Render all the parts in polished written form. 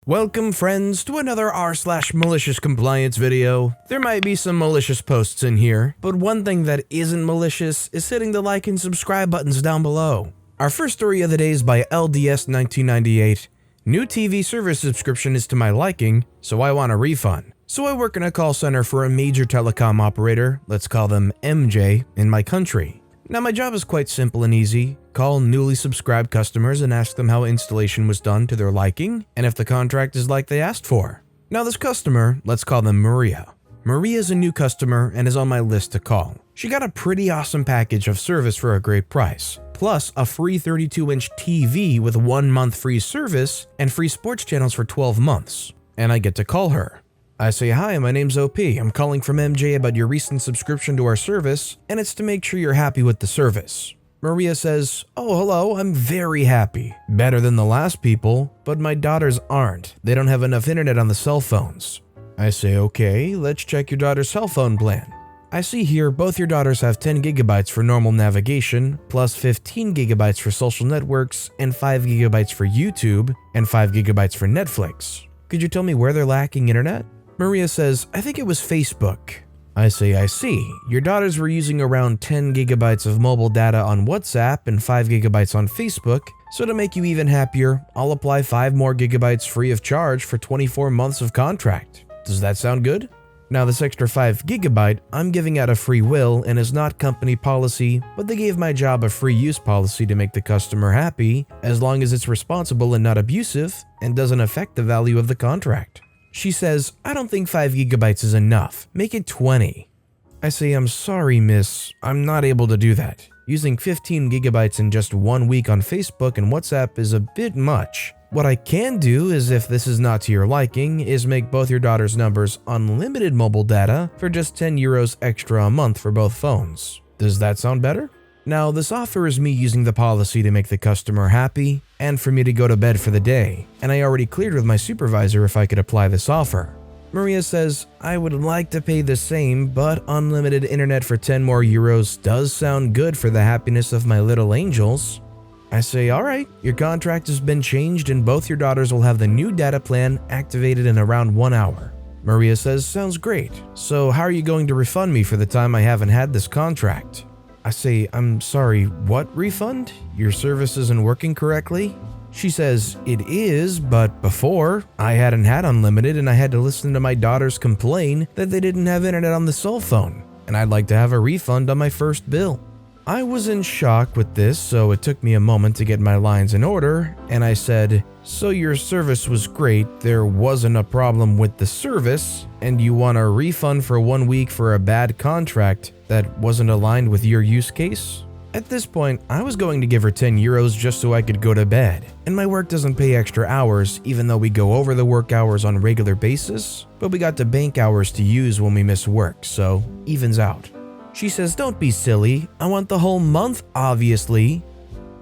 Welcome friends to another r/malicious compliance video. There might be some malicious posts in here, but one thing that isn't malicious is hitting the like and subscribe buttons down below. Our first story of the day is by LDS1998. New TV service subscription is to my liking, so I want a refund. So I work in a call center for a major telecom operator, let's call them MJ, in my country. Now my job is quite simple and easy. Call newly subscribed customers and ask them how installation was done to their liking and if the contract is like they asked for. Now this customer, let's call them Maria. Maria is a new customer and is on my list to call. She got a pretty awesome package of service for a great price, plus a free 32-inch TV with 1 month free service and free sports channels for 12 months. And I get to call her. I say, "Hi, my name's OP. I'm calling from MJ about your recent subscription to our service, and it's to make sure you're happy with the service." Maria says, "Oh, hello, I'm very happy. Better than the last people, but my daughters aren't. They don't have enough internet on the cell phones." I say, "Okay, let's check your daughter's cell phone plan." I see here both your daughters have 10 gigabytes for normal navigation, plus 15 gigabytes for social networks, and 5 gigabytes for YouTube, and 5 gigabytes for Netflix. Could you tell me where they're lacking internet? Maria says, "I think it was Facebook." I say, "I see. Your daughters were using around 10 gigabytes of mobile data on WhatsApp and 5 gigabytes on Facebook, so to make you even happier, I'll apply 5 more gigabytes free of charge for 24 months of contract. Does that sound good?" Now this extra 5 gigabyte I'm giving out of free will and is not company policy, but they gave my job a free use policy to make the customer happy as long as it's responsible and not abusive and doesn't affect the value of the contract. She says, "I don't think 5 gigabytes is enough. Make it 20. I say, "I'm sorry, miss. I'm not able to do that. Using 15 gigabytes in just 1 week on Facebook and WhatsApp is a bit much. What I can do is, if this is not to your liking, is make both your daughter's numbers unlimited mobile data for just €10 extra a month for both phones. Does that sound better?" Now, this offer is me using the policy to make the customer happy and for me to go to bed for the day, and I already cleared with my supervisor if I could apply this offer. Maria says, "I would like to pay the same, but unlimited internet for 10 more euros does sound good for the happiness of my little angels." I say, "Alright, your contract has been changed and both your daughters will have the new data plan activated in around 1 hour. Maria says, "Sounds great. So how are you going to refund me for the time I haven't had this contract?" I say, "I'm sorry, what refund? Your service isn't working correctly?" She says, "It is, but before, I hadn't had unlimited and I had to listen to my daughters complain that they didn't have internet on the cell phone, and I'd like to have a refund on my first bill." I was in shock with this, so it took me a moment to get my lines in order, and I said, "So your service was great, there wasn't a problem with the service, and you want a refund for 1 week for a bad contract that wasn't aligned with your use case?" At this point, I was going to give her €10 just so I could go to bed, and my work doesn't pay extra hours even though we go over the work hours on a regular basis, but we got the bank hours to use when we miss work, so evens out. She says, "Don't be silly, I want the whole month, obviously."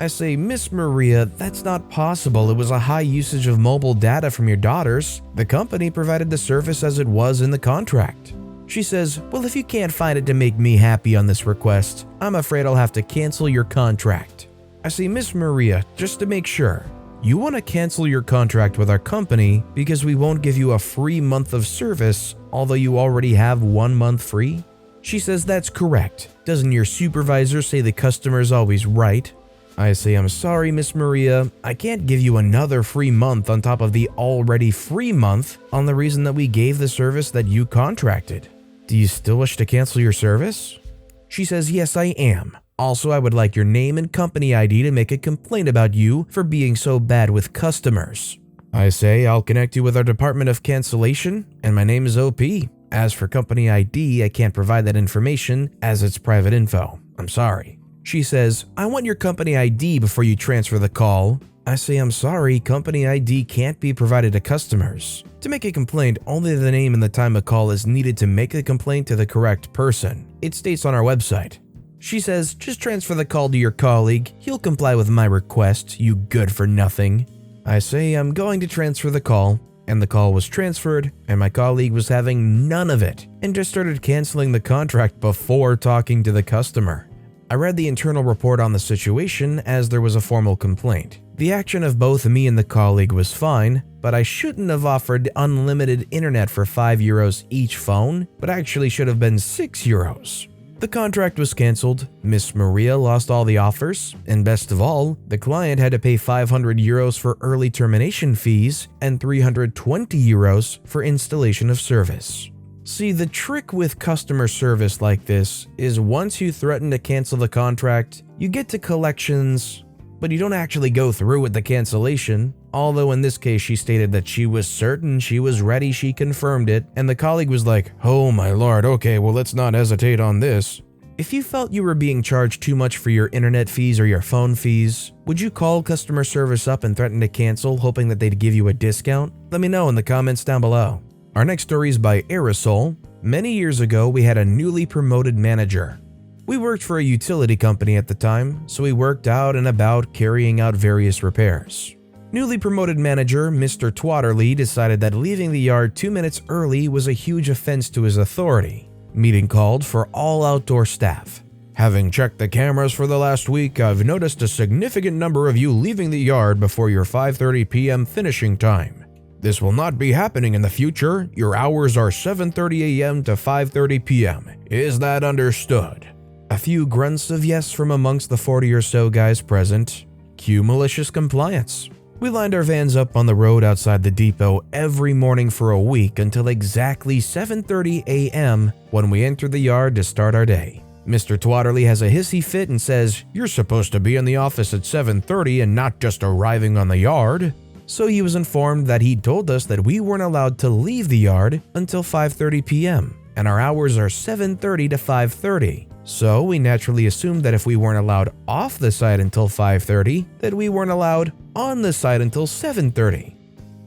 I say, "Miss Maria, that's not possible. It was a high usage of mobile data from your daughters. The company provided the service as it was in the contract." She says, "Well, if you can't find it to make me happy on this request, I'm afraid I'll have to cancel your contract." I say, "Miss Maria, just to make sure, you want to cancel your contract with our company because we won't give you a free month of service, although you already have 1 month free?" She says, "That's correct. Doesn't your supervisor say the customer is always right?" I say, "I'm sorry, Miss Maria. I can't give you another free month on top of the already free month on the reason that we gave the service that you contracted. Do you still wish to cancel your service?" She says, "Yes, I am. Also, I would like your name and company ID to make a complaint about you for being so bad with customers." I say, "I'll connect you with our Department of Cancellation, and my name is OP. As for company ID, I can't provide that information as it's private info. I'm sorry." She says, "I want your company ID before you transfer the call." I say, "I'm sorry, company ID can't be provided to customers. To make a complaint, only the name and the time of call is needed to make the complaint to the correct person. It states on our website." She says, "Just transfer the call to your colleague. He'll comply with my request, you good for nothing." I say, "I'm going to transfer the call." And the call was transferred, and my colleague was having none of it and just started canceling the contract before talking to the customer. I read the internal report on the situation as there was a formal complaint. The action of both me and the colleague was fine, but I shouldn't have offered unlimited internet for €5 each phone, but actually should have been €6. The contract was cancelled, Miss Maria lost all the offers, and best of all, the client had to pay €500 for early termination fees and €320 for installation of service. See, the trick with customer service like this is once you threaten to cancel the contract, you get to collections, but you don't actually go through with the cancellation. Although in this case she stated that she was certain, she was ready, she confirmed it, and the colleague was like, "Oh my lord, okay, well let's not hesitate on this." If you felt you were being charged too much for your internet fees or your phone fees, would you call customer service up and threaten to cancel, hoping that they'd give you a discount? Let me know in the comments down below. Our next story is by Aerosol. Many years ago, we had a newly promoted manager. We worked for a utility company at the time, so we worked out and about carrying out various repairs. Newly promoted manager Mr. Twatterly decided that leaving the yard 2 minutes early was a huge offense to his authority. Meeting called for all outdoor staff. "Having checked the cameras for the last week, I've noticed a significant number of you leaving the yard before your 5:30 p.m. finishing time. This will not be happening in the future. Your hours are 7:30 a.m. to 5:30 p.m. Is that understood?" A few grunts of yes from amongst the 40 or so guys present. Cue malicious compliance. We lined our vans up on the road outside the depot every morning for a week until exactly 7:30 a.m. when we entered the yard to start our day. Mr. Twatterly has a hissy fit and says, "You're supposed to be in the office at 7:30 and not just arriving on the yard." So he was informed that he'd told us that we weren't allowed to leave the yard until 5:30 p.m. and our hours are 7:30 to 5:30. So we naturally assumed that if we weren't allowed off the site until 5:30, that we weren't allowed on the site until 7:30.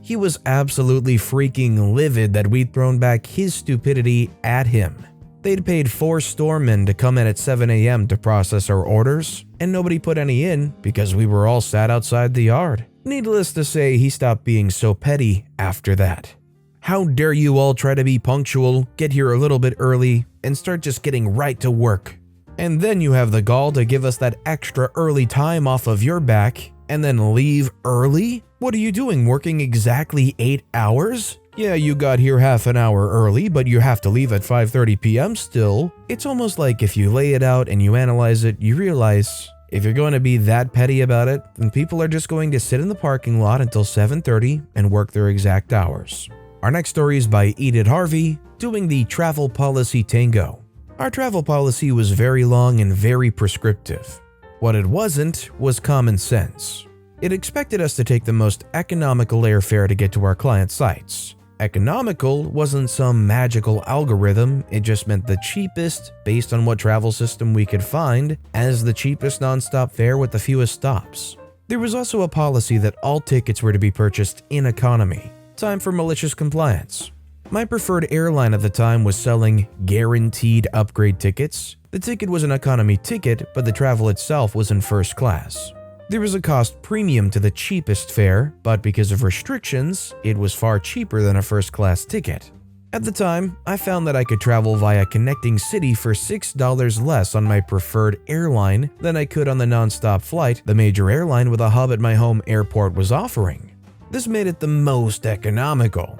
He was absolutely freaking livid that we'd thrown back his stupidity at him. They'd paid 4 storemen to come in at 7 a.m. to process our orders, and nobody put any in because we were all sat outside the yard. Needless to say, he stopped being so petty after that. How dare you all try to be punctual, get here a little bit early, and start just getting right to work. And then you have the gall to give us that extra early time off of your back, and then leave early? What are you doing, working exactly 8 hours? Yeah, you got here half an hour early, but you have to leave at 5:30 p.m. still. It's almost like if you lay it out and you analyze it, you realize if you're going to be that petty about it, then people are just going to sit in the parking lot until 7:30 and work their exact hours. Our next story is by Edith Harvey, doing the Travel Policy Tango. Our travel policy was very long and very prescriptive. What it wasn't was common sense. It expected us to take the most economical airfare to get to our client sites. Economical wasn't some magical algorithm, it just meant the cheapest based on what travel system we could find as the cheapest nonstop fare with the fewest stops. There was also a policy that all tickets were to be purchased in economy. Time for malicious compliance. My preferred airline at the time was selling guaranteed upgrade tickets. The ticket was an economy ticket, but the travel itself was in first class. There was a cost premium to the cheapest fare, but because of restrictions, it was far cheaper than a first-class ticket. At the time, I found that I could travel via connecting city for $6 less on my preferred airline than I could on the non-stop flight the major airline with a hub at my home airport was offering. This made it the most economical.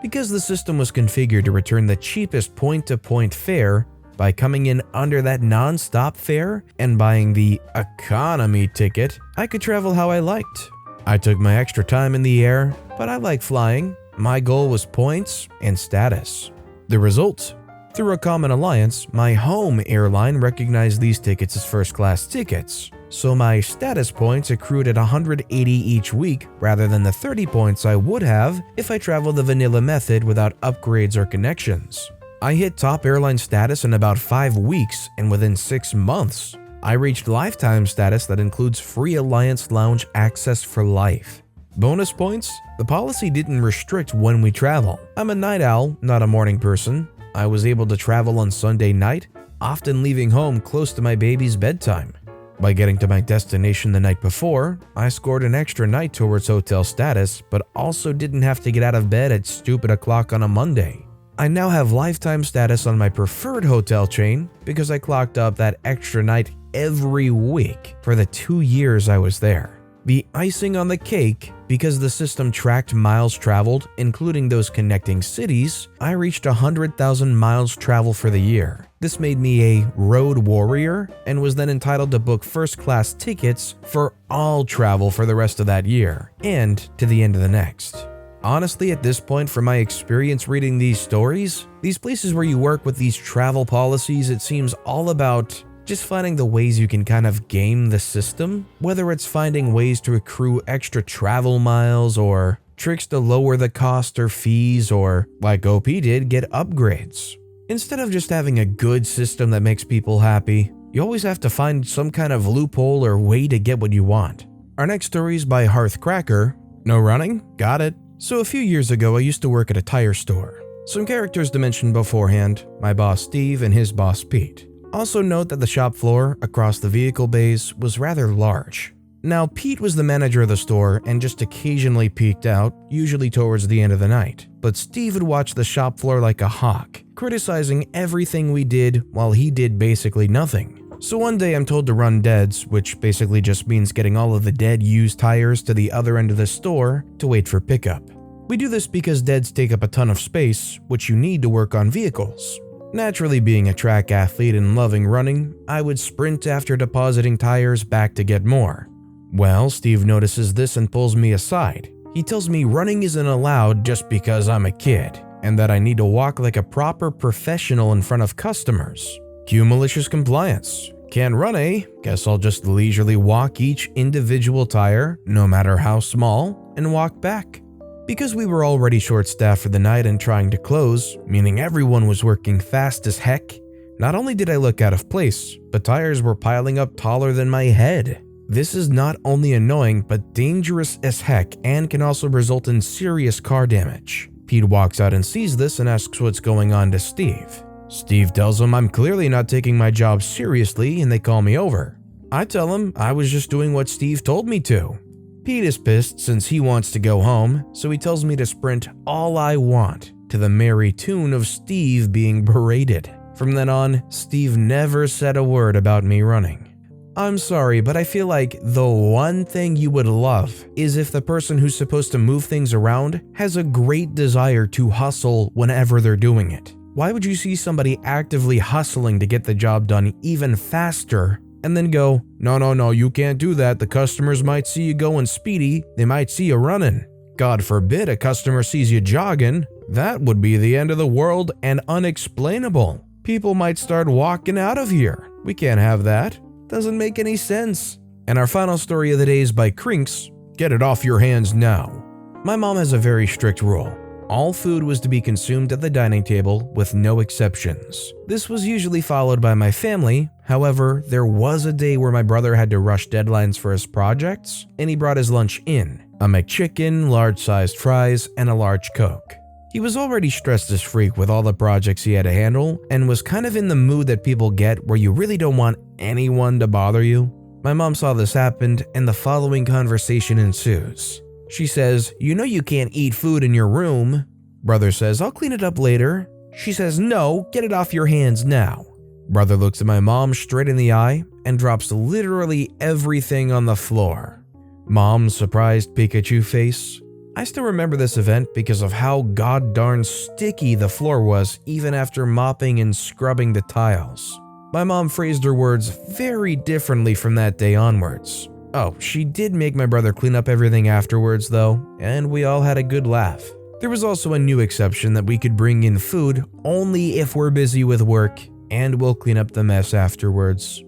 Because the system was configured to return the cheapest point-to-point fare, by coming in under that non-stop fare and buying the economy ticket, I could travel how I liked. I took my extra time in the air, but I like flying. My goal was points and status. The result? Through a common alliance, my home airline recognized these tickets as first-class tickets, so my status points accrued at 180 each week rather than the 30 points I would have if I traveled the vanilla method without upgrades or connections. I hit top airline status in about 5 weeks, and within 6 months, I reached lifetime status that includes free Alliance Lounge access for life. Bonus points? The policy didn't restrict when we travel. I'm a night owl, not a morning person. I was able to travel on Sunday night, often leaving home close to my baby's bedtime. By getting to my destination the night before, I scored an extra night towards hotel status, but also didn't have to get out of bed at stupid o'clock on a Monday. I now have lifetime status on my preferred hotel chain because I clocked up that extra night every week for the 2 years I was there. The icing on the cake, because the system tracked miles traveled, including those connecting cities, I reached 100,000 miles traveled for the year. This made me a road warrior and was then entitled to book first-class tickets for all travel for the rest of that year and to the end of the next. Honestly, at this point, from my experience reading these stories, these places where you work with these travel policies, it seems all about just finding the ways you can kind of game the system, whether it's finding ways to accrue extra travel miles or tricks to lower the cost or fees or, like OP did, get upgrades. Instead of just having a good system that makes people happy, you always have to find some kind of loophole or way to get what you want. Our next story is by Hearthcracker. No running? Got it. So a few years ago, I used to work at a tire store. Some characters to mention beforehand, my boss Steve and his boss Pete. Also note that the shop floor across the vehicle bays was rather large. Now, Pete was the manager of the store and just occasionally peeked out, usually towards the end of the night. But Steve would watch the shop floor like a hawk, criticizing everything we did while he did basically nothing. So one day I'm told to run deads, which basically just means getting all of the dead used tires to the other end of the store to wait for pickup. We do this because deads take up a ton of space, which you need to work on vehicles. Naturally, being a track athlete and loving running, I would sprint after depositing tires back to get more. Well, Steve notices this and pulls me aside. He tells me running isn't allowed just because I'm a kid, and that I need to walk like a proper professional in front of customers. Cue malicious compliance. Can't run, eh? Guess I'll just leisurely walk each individual tire, no matter how small, and walk back. Because we were already short-staffed for the night and trying to close, meaning everyone was working fast as heck, not only did I look out of place, but tires were piling up taller than my head. This is not only annoying, but dangerous as heck and can also result in serious car damage. Pete walks out and sees this and asks what's going on to Steve. Steve tells him I'm clearly not taking my job seriously and they call me over. I tell him I was just doing what Steve told me to. Pete is pissed since he wants to go home, so he tells me to sprint all I want to the merry tune of Steve being berated. From then on, Steve never said a word about me running. I'm sorry, but I feel like the one thing you would love is if the person who's supposed to move things around has a great desire to hustle whenever they're doing it. Why would you see somebody actively hustling to get the job done even faster and then go, no, you can't do that, the customers might see you going speedy, they might see you running. God forbid a customer sees you jogging, that would be the end of the world and unexplainable. People might start walking out of here. We can't have that. Doesn't make any sense. And our final story of the day is by Crinks. Get it off your hands now. My mom has a very strict rule. All food was to be consumed at the dining table with no exceptions. This was usually followed by my family. However, there was a day where my brother had to rush deadlines for his projects, and he brought his lunch in: a McChicken, large-sized fries, and a large Coke. He was already stressed as freak with all the projects he had to handle, and was kind of in the mood that people get where you really don't want anyone to bother you. My mom saw this happen, and the following conversation ensues. She says, "You know you can't eat food in your room." Brother says, "I'll clean it up later." She says, "No, get it off your hands now." Brother looks at my mom straight in the eye and drops literally everything on the floor. Mom's surprised Pikachu face. I still remember this event because of how god-darn sticky the floor was even after mopping and scrubbing the tiles. My mom phrased her words very differently from that day onwards. Oh, she did make my brother clean up everything afterwards though, and we all had a good laugh. There was also a new exception that we could bring in food only if we're busy with work, and we'll clean up the mess afterwards.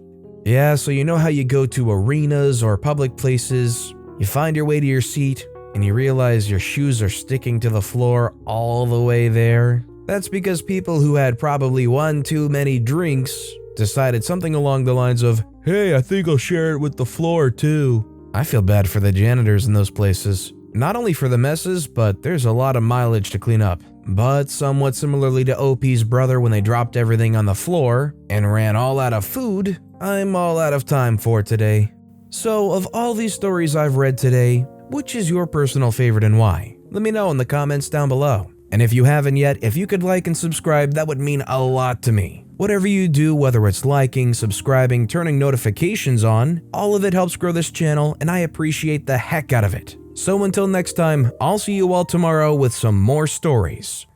Yeah, so you know how you go to arenas or public places, you find your way to your seat, and you realize your shoes are sticking to the floor all the way there? That's because people who had probably one too many drinks decided something along the lines of, "Hey, I think I'll share it with the floor too." I feel bad for the janitors in those places. Not only for the messes, but there's a lot of mileage to clean up. But somewhat similarly to OP's brother when they dropped everything on the floor and ran all out of food, I'm all out of time for today. So of all these stories I've read today, which is your personal favorite and why? Let me know in the comments down below. And if you haven't yet, if you could like and subscribe, that would mean a lot to me. Whatever you do, whether it's liking, subscribing, turning notifications on, all of it helps grow this channel and I appreciate the heck out of it. So until next time, I'll see you all tomorrow with some more stories.